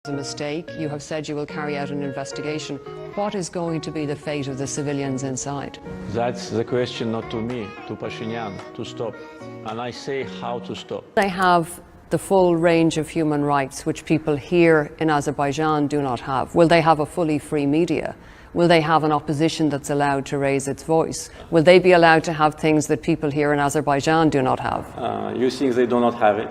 A mistake. You have said you will carry out an investigation. What is going to be the fate of the civilians inside? That's the question not to me, to Pashinyan, to stop. And I say how to stop. They have the full range of human rights which people here in Azerbaijan do not have. Will they have a fully free media? Will they have an opposition that's allowed to raise its voice? Will they be allowed to have things that people here in Azerbaijan do not have? You think they do not have it?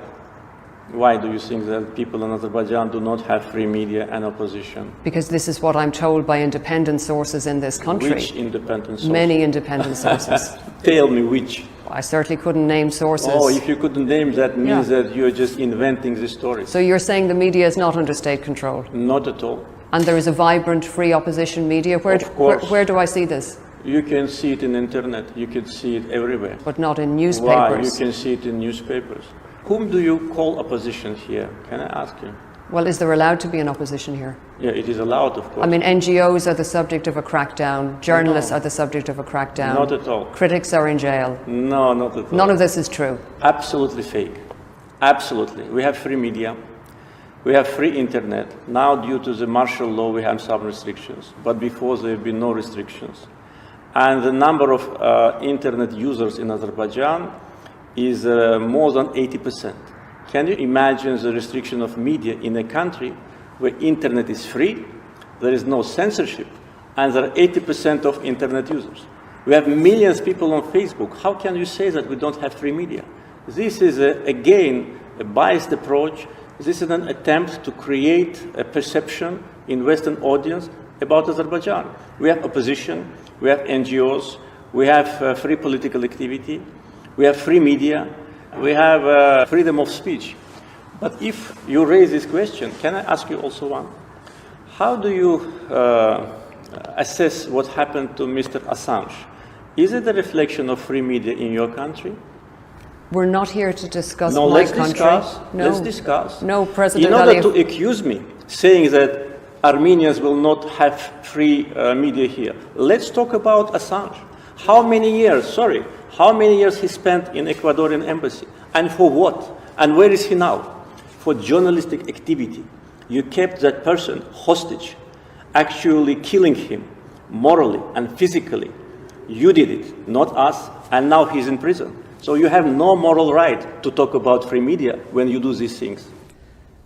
Why do you think that people in Azerbaijan do not have free media and opposition? Because this is what I'm told by independent sources in this country. Which independent sources? Many independent sources. Tell me which. I certainly couldn't name sources. Oh, if you couldn't name, that means that you're just inventing the story. So you're saying the media is not under state control? Not at all. And there is a vibrant, free opposition media? Where do I see this? You can see it in the internet. You can see it everywhere. But not in newspapers? Why? You can see it in newspapers. Whom do you call opposition here? Can I ask you? Well, is there allowed to be an opposition here? Yeah, it is allowed, of course. I mean, NGOs are the subject of a crackdown. Journalists are the subject of a crackdown. Not at all. Critics are in jail. No, not at all. None of this is true. Absolutely fake. Absolutely. We have free media. We have free internet. Now, due to the martial law, we have some restrictions. But before, there have been no restrictions. And the number of internet users in Azerbaijan is more than 80%. Can you imagine the restriction of media in a country where internet is free, there is no censorship, and there are 80% of internet users? We have millions of people on Facebook. How can you say that we don't have free media? This is, again, a biased approach. This is an attempt to create a perception in Western audience about Azerbaijan. We have opposition, we have NGOs, we have free political activity, we have free media, we have freedom of speech. But if you raise this question, can I ask you also one? How do you assess what happened to Mr. Assange? Is it a reflection of free media in your country? We're not here to discuss no, my let's country. Discuss. No, let's discuss. No, President In order Aliyev. to accuse me, saying that Armenians will not have free media here, let's talk about Assange. How many years he spent in Ecuadorian embassy? And for what? And where is he now? For journalistic activity. You kept that person hostage, actually killing him morally and physically. You did it, not us, and now he's in prison. So you have no moral right to talk about free media when you do these things.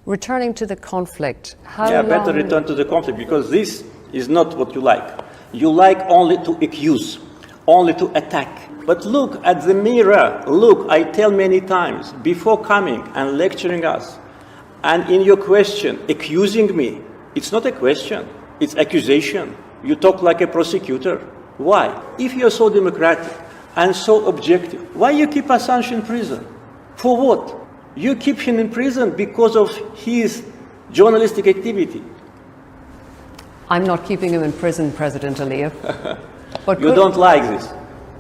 Returning to the conflict, better return to the conflict, because this is not what you like. You like only to accuse, only to attack. But look at the mirror. Look, I tell many times, before coming and lecturing us, and in your question, accusing me, it's not a question, it's accusation. You talk like a prosecutor. Why? If you're so democratic and so objective, why you keep Assange in prison? For what? You keep him in prison because of his journalistic activity. I'm not keeping him in prison, President Aliyev. But you don't like this.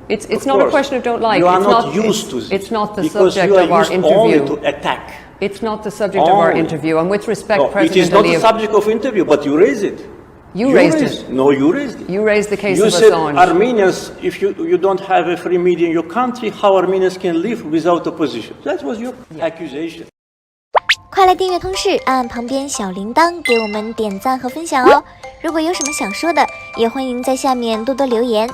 It's not a question of don't like. You are not used to this. It's not the because subject you are of our used interview. Only to attack. It's not the subject of our interview. And with respect, President Aliyev. It is not the subject of interview, but you raise it. You raised it. No, you raised it. You raised the case of Assange. You said Armenians, if you don't have a free media in your country, how Armenians can live without opposition? That was your accusation. 快来订阅通识，按旁边小铃铛给我们点赞和分享哦！如果有什么想说的，也欢迎在下面多多留言。